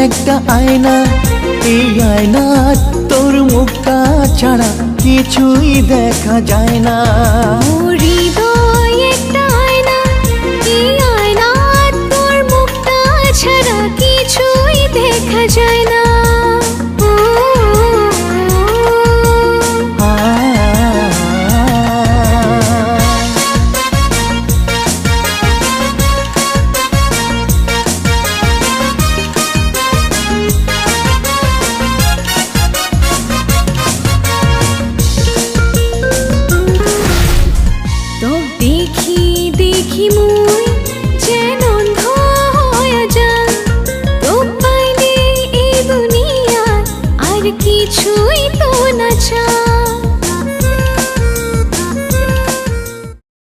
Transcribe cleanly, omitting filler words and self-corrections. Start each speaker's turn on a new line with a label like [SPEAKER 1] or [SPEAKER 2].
[SPEAKER 1] একটা আয়না, এই আয়না তোর মুখটা ছাড়া কিছুই দেখা যায় না।
[SPEAKER 2] হৃদয় একটা আয়না, এই আয়না তোর মুখটা ছাড়া কিছুই দেখা যায় না। তো দেখি দেখি মুই যেন অন্ধ হয়ে যায়, তো পাইলে এই দুনিয়া আর কিছুই তো না চাই।